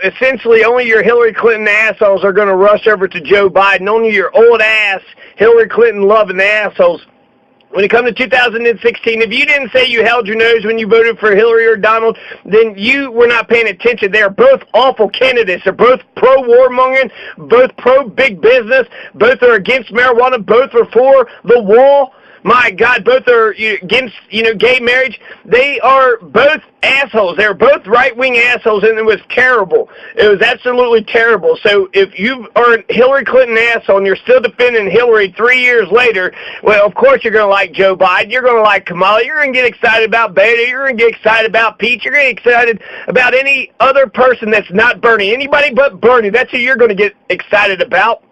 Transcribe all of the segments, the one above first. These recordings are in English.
Essentially, only your Hillary Clinton assholes are going to rush over to Joe Biden. Only your old-ass Hillary Clinton-loving assholes. When it comes to 2016, if you didn't say you held your nose when you voted for Hillary or Donald, then you were not paying attention. They're both awful candidates. They're both pro-warmongering, both pro-big business, both are against marijuana, both are for the wall. My God, both are against, gay marriage. They are both assholes. They're both right-wing assholes, and it was terrible. It was absolutely terrible. So if you are a Hillary Clinton asshole and you're still defending Hillary 3 years later, well, of course you're going to like Joe Biden. You're going to like Kamala. You're going to get excited about Beta. You're going to get excited about Pete. You're going to get excited about any other person that's not Bernie. Anybody but Bernie. That's who you're going to get excited about.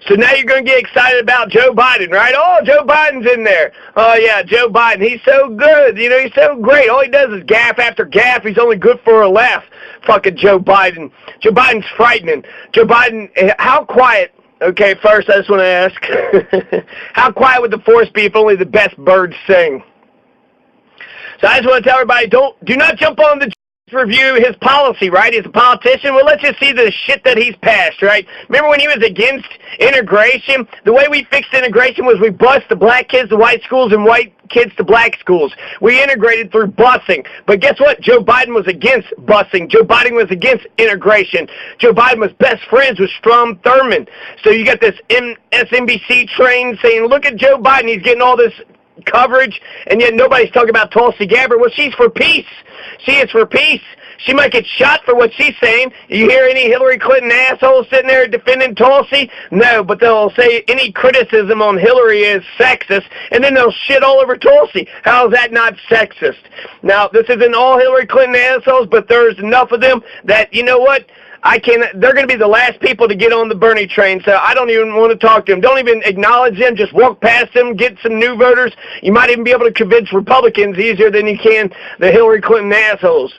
So now you're going to get excited about Joe Biden, right? Oh, Joe Biden's in there. Oh, yeah, Joe Biden. He's so good. He's so great. All he does is gaffe after gaffe. He's only good for a laugh. Fucking Joe Biden. Joe Biden's frightening. Joe Biden, how quiet? Okay, first I just want to ask, how quiet would the forest be if only the best birds sing? So I just want to tell everybody, do not jump on the review his policy, right? He's a politician. Well, let's just see the shit that he's passed, right? Remember when he was against integration? The way we fixed integration was we bused the black kids to white schools and white kids to black schools. We integrated through busing. But guess what? Joe Biden was against busing. Joe Biden was against integration. Joe Biden was best friends with Strom Thurmond. So you got this MSNBC train saying, look at Joe Biden. He's getting all this coverage, and yet nobody's talking about Tulsi Gabbard. Well, she's for peace. She is for peace. She might get shot for what she's saying. You hear any Hillary Clinton assholes sitting there defending Tulsi? No, but they'll say any criticism on Hillary is sexist, and then they'll shit all over Tulsi. How is that not sexist? Now, this isn't all Hillary Clinton assholes, but there's enough of them that, you know what? They're going to be the last people to get on the Bernie train, so I don't even want to talk to them. Don't even acknowledge them. Just walk past them, get some new voters. You might even be able to convince Republicans easier than you can the Hillary Clinton assholes.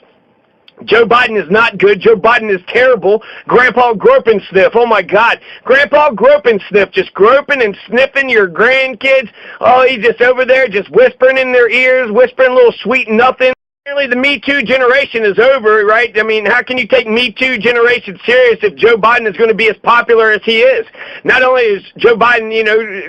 Joe Biden is not good. Joe Biden is terrible. Grandpa Grope and Sniff. Oh, my God. Grandpa Grope and Sniff, just groping and sniffing your grandkids. Oh, he's just over there just whispering in their ears, whispering a little sweet nothing. Apparently the Me Too generation is over, right? I mean, how can you take Me Too generation serious if Joe Biden is going to be as popular as he is? Not only is Joe Biden,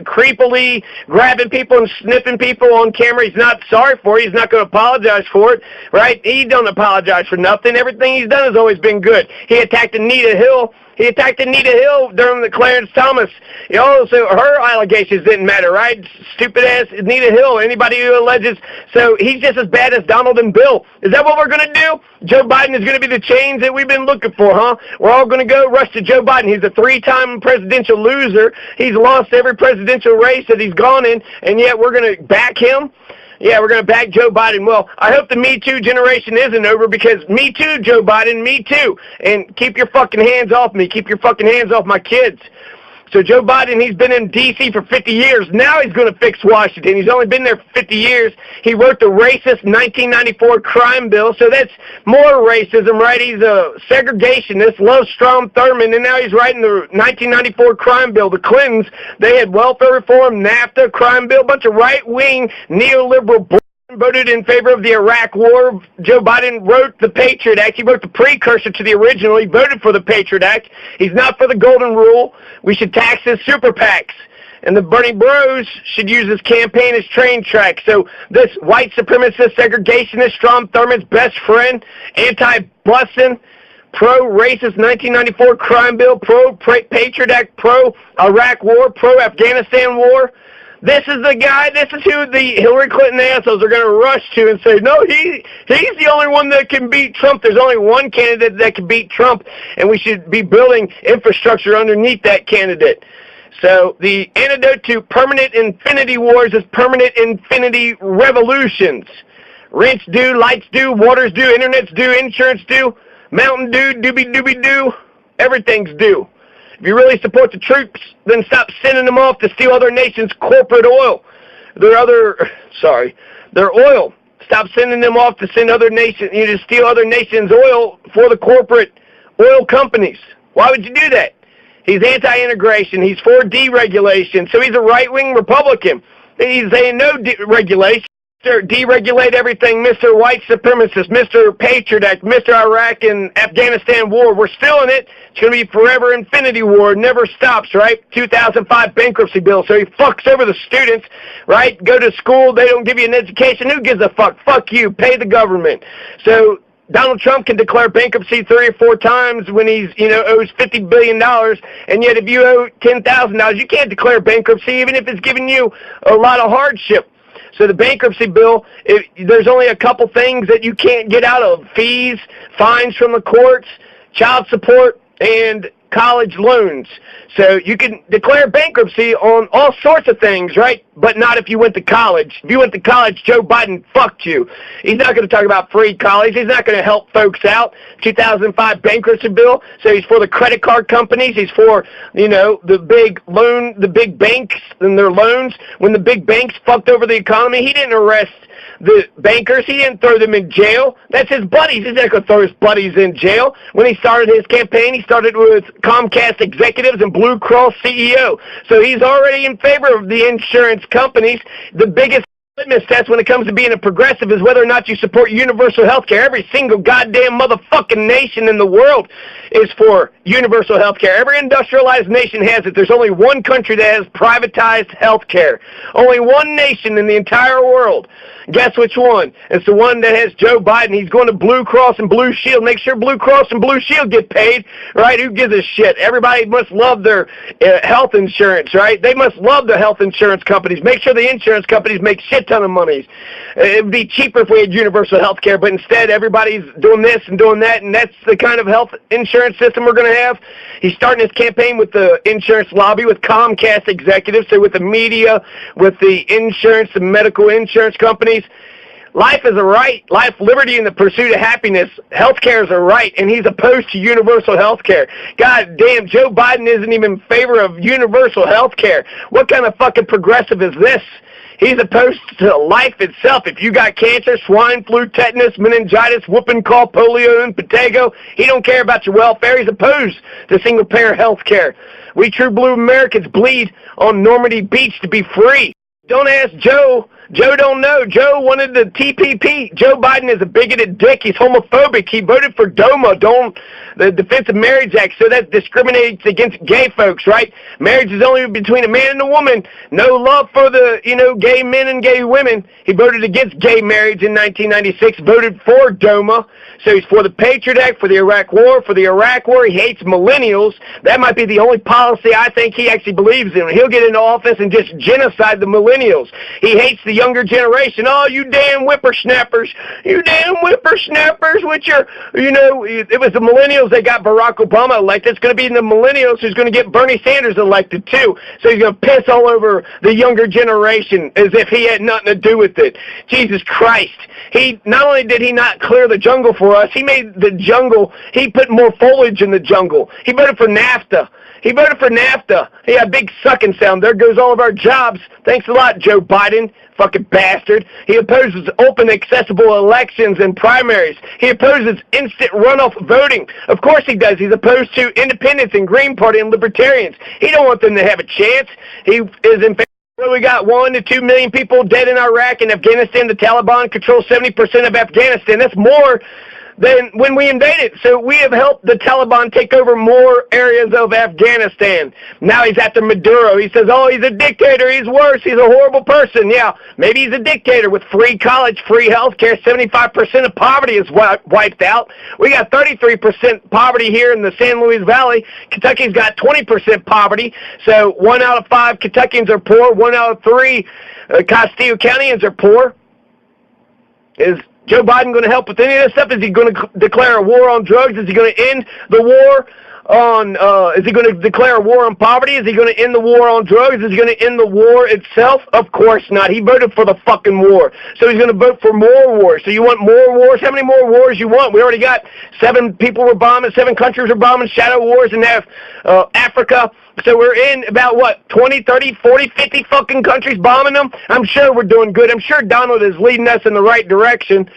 creepily grabbing people and sniffing people on camera, he's not sorry for it. He's not going to apologize for it, right? He don't apologize for nothing. Everything he's done has always been good. He attacked Anita Hill. He attacked Anita Hill during the Clarence Thomas. So her allegations didn't matter, right? Stupid-ass Anita Hill, anybody who alleges. So he's just as bad as Donald and Bill. Is that what we're going to do? Joe Biden is going to be the change that we've been looking for, huh? We're all going to go rush to Joe Biden. He's a 3-time presidential loser. He's lost every presidential race that he's gone in, and yet we're going to back him? Yeah, we're going to back Joe Biden. Well, I hope the Me Too generation isn't over because me too, Joe Biden, me too. And keep your fucking hands off me. Keep your fucking hands off my kids. So Joe Biden, he's been in D.C. for 50 years. Now he's going to fix Washington. He's only been there for 50 years. He wrote the racist 1994 crime bill, so that's more racism, right? He's a segregationist, loves Strom Thurmond, and now he's writing the 1994 crime bill. The Clintons, they had welfare reform, NAFTA, crime bill, a bunch of right-wing neoliberal voted in favor of the Iraq War. Joe Biden wrote the Patriot Act. He wrote the precursor to the original. He voted for the Patriot Act. He's not for the Golden Rule. We should tax his super PACs. And the Bernie Bros should use his campaign as train tracks. So this white supremacist, segregationist, Strom Thurmond's best friend, anti-busing, pro-racist 1994 crime bill, pro-Patriot Act, pro-Iraq War, pro-Afghanistan war, this is the guy, this is who the Hillary Clinton assholes are going to rush to and say, no, he's the only one that can beat Trump. There's only one candidate that can beat Trump, and we should be building infrastructure underneath that candidate. So the antidote to permanent infinity wars is permanent infinity revolutions. Rents due, lights due, water's due, internet's due, insurance due, Mountain Dew, doobie-doobie-doo, everything's due. If you really support the troops, then stop sending them off to steal other nations' corporate oil. Their oil. Stop sending them off to send other nations, to steal other nations' oil for the corporate oil companies. Why would you do that? He's anti-integration. He's for deregulation. So he's a right-wing Republican. He's saying no deregulation. Deregulate everything, Mr. White Supremacist, Mr. Patriot Act, Mr. Iraq and Afghanistan war. We're still in it. It's going to be forever infinity war. It never stops, right? 2005 bankruptcy bill. So he fucks over the students, right? Go to school. They don't give you an education. Who gives a fuck? Fuck you. Pay the government. So Donald Trump can declare bankruptcy 3 or 4 times when he's, owes $50 billion, and yet if you owe $10,000, you can't declare bankruptcy even if it's giving you a lot of hardship. So the bankruptcy bill, there's only a couple things that you can't get out of: fees, fines from the courts, child support, and college loans. So you can declare bankruptcy on all sorts of things, right? But not if you went to college. If you went to college, Joe Biden fucked you. He's not going to talk about free college. He's not going to help folks out. 2005 bankruptcy bill. So he's for the credit card companies. He's for, the big banks and their loans. When the big banks fucked over the economy, he didn't arrest the bankers. He didn't throw them in jail. That's his buddies. He's not going to throw his buddies in jail. When he started his campaign, he started with Comcast executives and Blue Cross CEO. So he's already in favor of the insurance companies. The biggest litmus test when it comes to being a progressive is whether or not you support universal health care. Every single goddamn motherfucking nation in the world is for universal health care. Every industrialized nation has it. There's only one country that has privatized health care. Only one nation in the entire world. Guess which one? It's the one that has Joe Biden. He's going to Blue Cross and Blue Shield. Make sure Blue Cross and Blue Shield get paid, right? Who gives a shit? Everybody must love their health insurance, right? They must love the health insurance companies. Make sure the insurance companies make shit ton of money. It would be cheaper if we had universal health care, but instead everybody's doing this and doing that, and that's the kind of health insurance system we're going to have. He's starting his campaign with the insurance lobby, with Comcast executives, so with the media, with the insurance, the medical insurance companies. Life is a right. Life, liberty, and the pursuit of happiness. Healthcare is a right, and he's opposed to universal health care. God damn, Joe Biden isn't even in favor of universal health care. What kind of fucking progressive is this? He's opposed to life itself. If you got cancer, swine flu, tetanus, meningitis, whooping cough, polio, and potato, he don't care about your welfare. He's opposed to single-payer health care. We true blue Americans bleed on Normandy Beach to be free. Don't ask Joe. Joe don't know. Joe wanted the TPP. Joe Biden is a bigoted dick. He's homophobic. He voted for DOMA, the Defense of Marriage Act, so that discriminates against gay folks, right? Marriage is only between a man and a woman. No love for the, gay men and gay women. He voted against gay marriage in 1996, voted for DOMA. So he's for the Patriot Act, for the Iraq War, He hates millennials. That might be the only policy I think he actually believes in. He'll get into office and just genocide the millennials. He hates the younger generation. Oh, you damn whippersnappers. You damn whippersnappers with your, it was the millennials that got Barack Obama elected. It's going to be the millennials who's going to get Bernie Sanders elected too. So he's going to piss all over the younger generation as if he had nothing to do with it. Jesus Christ. He not only did he not clear the jungle for us, he made the jungle, he put more foliage in the jungle. He voted for NAFTA. He had a big sucking sound. There goes all of our jobs. Thanks a lot, Joe Biden, fucking bastard. He opposes open, accessible elections and primaries. He opposes instant runoff voting. Of course he does. He's opposed to independents and Green Party and libertarians. He don't want them to have a chance. He is in favor. We got 1 to 2 million people dead in Iraq and Afghanistan. The Taliban controls 70% of Afghanistan. That's more than when we invaded. So we have helped the Taliban take over more areas of Afghanistan. Now he's after Maduro. He says, oh, he's a dictator. He's worse. He's a horrible person. Yeah, maybe he's a dictator with free college, free health care. 75% of poverty is wiped out. We got 33% poverty here in the San Luis Valley. Kentucky's got 20% poverty. So 1 out of 5 Kentuckians are poor. 1 out of 3 Castillo Countyans are poor. Is Joe Biden going to help with any of this stuff? Is he going to declare a war on drugs? Is he going to end the war on, is he going to declare a war on poverty? Is he going to end the war on drugs? Is he going to end the war itself? Of course not. He voted for the fucking war. So he's going to vote for more wars. So you want more wars? How many more wars you want? We already got 7 people were bombing, 7 countries were bombing, shadow wars in Africa. So we're in about, 20, 30, 40, 50 fucking countries bombing them? I'm sure we're doing good. I'm sure Donald is leading us in the right direction.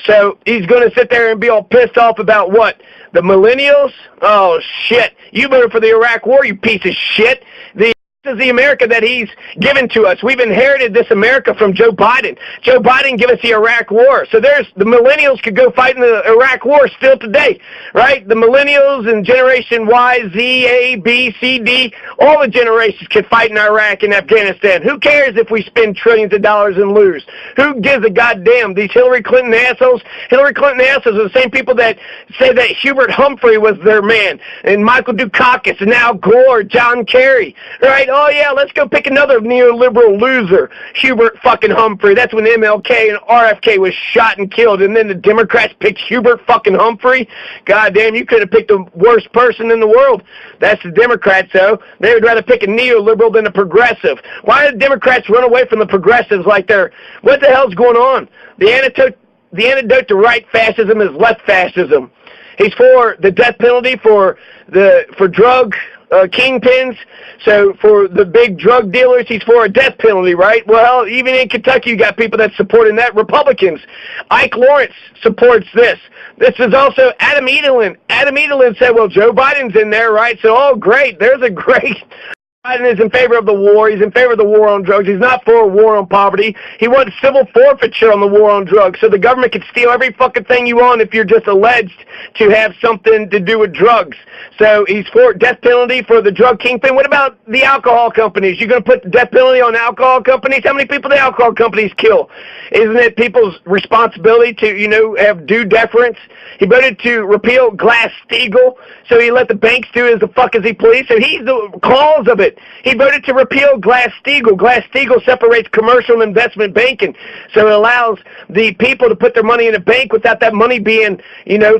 So he's going to sit there and be all pissed off about what? The millennials? Oh, shit. You voted for the Iraq War, you piece of shit. The This is the America that he's given to us. We've inherited this America from Joe Biden. Joe Biden gave us the Iraq War. So the millennials could go fight in the Iraq War still today, right? The millennials and Generation Y, Z, A, B, C, D, all the generations could fight in Iraq and Afghanistan. Who cares if we spend trillions of dollars and lose? Who gives a goddamn? These Hillary Clinton assholes are the same people that say that Hubert Humphrey was their man, and Michael Dukakis, and now Gore, John Kerry, right? Oh, yeah, let's go pick another neoliberal loser, Hubert fucking Humphrey. That's when MLK and RFK was shot and killed, and then the Democrats picked Hubert fucking Humphrey. God damn, you could have picked the worst person in the world. That's the Democrats, though. They would rather pick a neoliberal than a progressive. Why do the Democrats run away from the progressives like they're... What the hell's going on? The antidote to right fascism is left fascism. He's for the death penalty for drug kingpins. So for the big drug dealers, he's for a death penalty, right? Well, even in Kentucky, you got people that supporting that. Republicans. Ike Lawrence supports this. This is also Adam Edelin. Adam Edelin said, well, Joe Biden's in there, right? So, oh, great. There's a great... Biden is in favor of the war. He's in favor of the war on drugs. He's not for a war on poverty. He wants civil forfeiture on the war on drugs, so the government can steal every fucking thing you want if you're just alleged to have something to do with drugs. So he's for death penalty for the drug kingpin. What about the alcohol companies? You're going to put the death penalty on alcohol companies? How many people do alcohol companies kill? Isn't it people's responsibility to, have due deference? He voted to repeal Glass-Steagall, so he let the banks do as the fuck as he pleased. So he's the cause of it. He voted to repeal Glass-Steagall. Glass-Steagall separates commercial and investment banking, so it allows the people to put their money in a bank without that money being,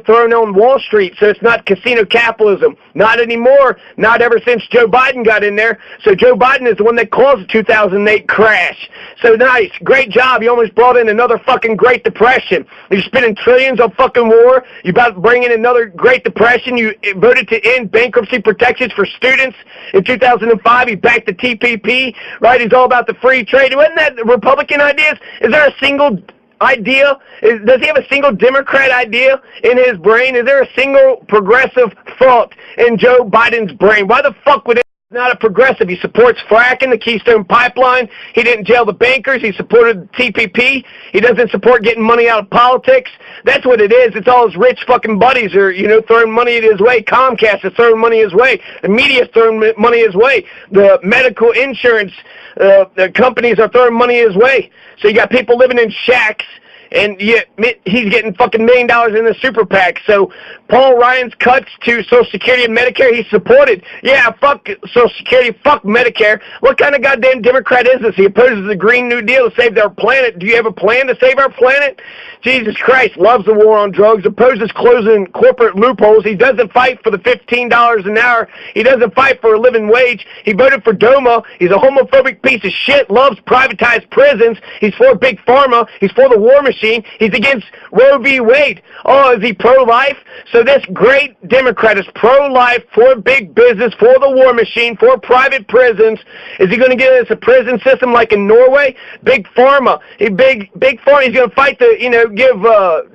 thrown on Wall Street. So it's not casino capitalism. Not anymore. Not ever since Joe Biden got in there. So Joe Biden is the one that caused the 2008 crash. So nice. Great job. You almost brought in another fucking Great Depression. You're spending trillions on fucking war. You're about to bring in another Great Depression. You voted to end bankruptcy protections for students in 2005. He backed the TPP, right? He's all about the free trade. Wasn't that Republican ideas? Is there a single idea? Does he have a single Democrat idea in his brain? Is there a single progressive thought in Joe Biden's brain? Why the fuck would it? Not a progressive. He supports fracking, the Keystone Pipeline. He didn't jail the bankers. He supported TPP. He doesn't support getting money out of politics. That's what it is. It's all his rich fucking buddies are, throwing money his way. Comcast is throwing money his way. The media is throwing money his way. The medical insurance the companies are throwing money his way. So you got people living in shacks, and yet he's getting fucking $1 million in the super PAC. So Paul Ryan's cuts to Social Security and Medicare, he supported. Yeah, fuck Social Security, fuck Medicare. What kind of goddamn Democrat is this? He opposes the Green New Deal to save our planet. Do you have a plan to save our planet? Jesus Christ, loves the war on drugs, opposes closing corporate loopholes. He doesn't fight for the $15 an hour. He doesn't fight for a living wage. He voted for DOMA. He's a homophobic piece of shit, loves privatized prisons. He's for Big Pharma. He's for the war machine. He's against Roe v. Wade. Oh, is he pro-life? So this great Democrat is pro-life, for big business, for the war machine, for private prisons. Is he going to get us a prison system like in Norway? Big Pharma. Big Pharma. He's going to fight the, give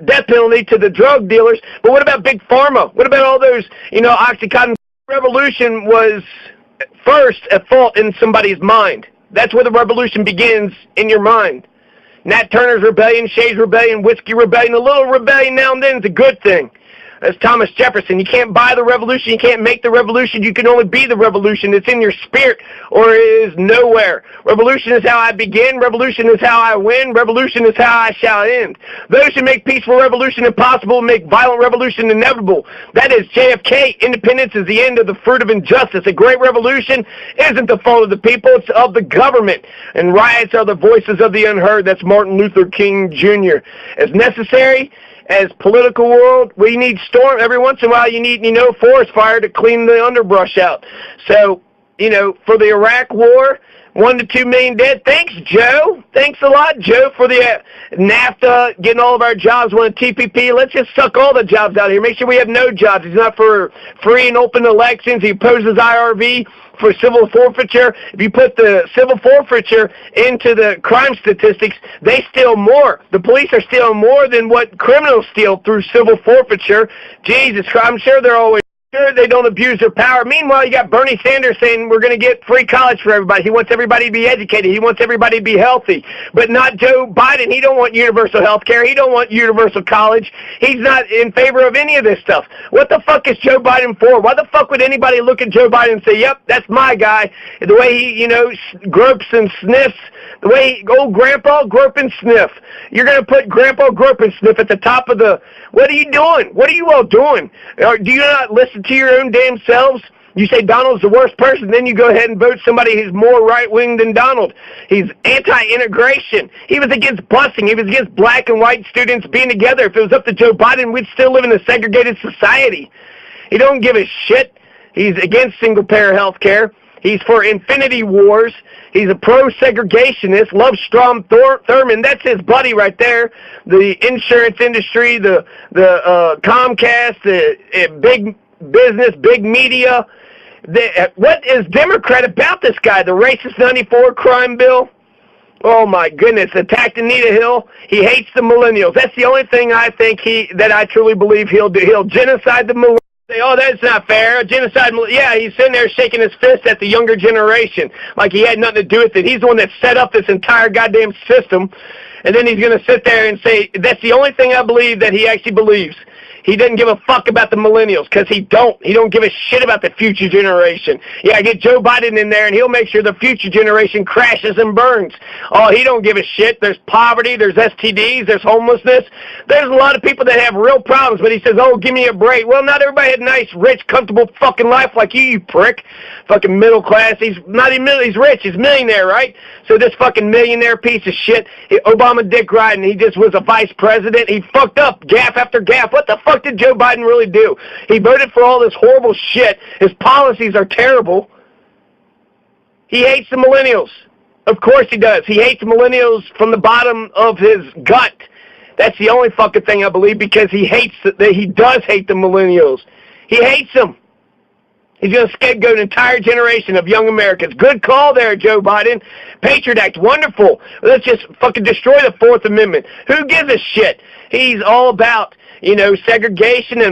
death penalty to the drug dealers. But what about Big Pharma? What about all those, Oxycontin? Revolution was first at fault in somebody's mind. That's where the revolution begins, in your mind. Nat Turner's rebellion, Shays' rebellion, Whiskey rebellion, a little rebellion now and then is a good thing. That's Thomas Jefferson. You can't buy the revolution. You can't make the revolution. You can only be the revolution. It's in your spirit or it is nowhere. Revolution is how I begin. Revolution is how I win. Revolution is how I shall end. Those who make peaceful revolution impossible make violent revolution inevitable. That is JFK. Independence is the end of the fruit of injustice. A great revolution isn't the fault of the people. It's of the government. And riots are the voices of the unheard. That's Martin Luther King Jr. As necessary as political world, we need storm. Every once in a while, you need, forest fire to clean the underbrush out. So, for the Iraq war, 1 to 2 million dead. Thanks, Joe. Thanks a lot, Joe, for the NAFTA, getting all of our jobs. Want a TPP? Let's just suck all the jobs out of here. Make sure we have no jobs. He's not for free and open elections. He opposes IRV for civil forfeiture. If you put the civil forfeiture into the crime statistics, they steal more. The police are stealing more than what criminals steal through civil forfeiture. Jesus Christ, I'm sure they're always Sure, they don't abuse their power. Meanwhile, you got Bernie Sanders saying we're going to get free college for everybody. He wants everybody to be educated. He wants everybody to be healthy. But not Joe Biden. He don't want universal health care. He don't want universal college. He's not in favor of any of this stuff. What the fuck is Joe Biden for? Why the fuck would anybody look at Joe Biden and say, yep, that's my guy? The way he, gropes and sniffs, the way old Grandpa Grope and Sniff. You're going to put Grandpa Grope and Sniff at the top of the... What are you doing? What are you all doing? Do you not listen to your own damn selves? You say Donald's the worst person, then you go ahead and vote somebody who's more right-wing than Donald. He's anti-integration. He was against busing. He was against black and white students being together. If it was up to Joe Biden, we'd still live in a segregated society. He don't give a shit. He's against single-payer health care. He's for infinity wars. He's a pro-segregationist. Loves Strom Thurmond. That's his buddy right there. The insurance industry, the Comcast, the big business, big media. What is Democrat about this guy? The racist 94 crime bill? Oh my goodness! Attacked Anita Hill. He hates the millennials. That's the only thing I think that I truly believe he'll do. He'll genocide the millennials. Say, oh, that's not fair. Genocide. Yeah, he's sitting there shaking his fist at the younger generation like he had nothing to do with it. He's the one that set up this entire goddamn system, and then he's going to sit there and say, that's the only thing I believe that he actually believes. He doesn't give a fuck about the millennials because he don't give a shit about the future generation. Yeah, get Joe Biden in there and he'll make sure the future generation crashes and burns. Oh, he don't give a shit. There's poverty, there's STDs, there's homelessness. There's a lot of people that have real problems, but he says, oh, give me a break. Well, not everybody had a nice, rich, comfortable fucking life like you prick. Fucking middle class. He's not even middle, he's rich. He's a millionaire, right? So this fucking millionaire piece of shit, Obama Dick Riding, he just was a vice president. He fucked up gaffe after gaffe. What the fuck did Joe Biden really do? He voted for all this horrible shit. His policies are terrible. He hates the millennials. Of course he does. He hates millennials from the bottom of his gut. That's the only fucking thing I believe, because he does hate the millennials. He hates them. He's going to scapegoat an entire generation of young Americans. Good call there, Joe Biden. Patriot Act, wonderful. Let's just fucking destroy the Fourth Amendment. Who gives a shit? He's all about, segregation and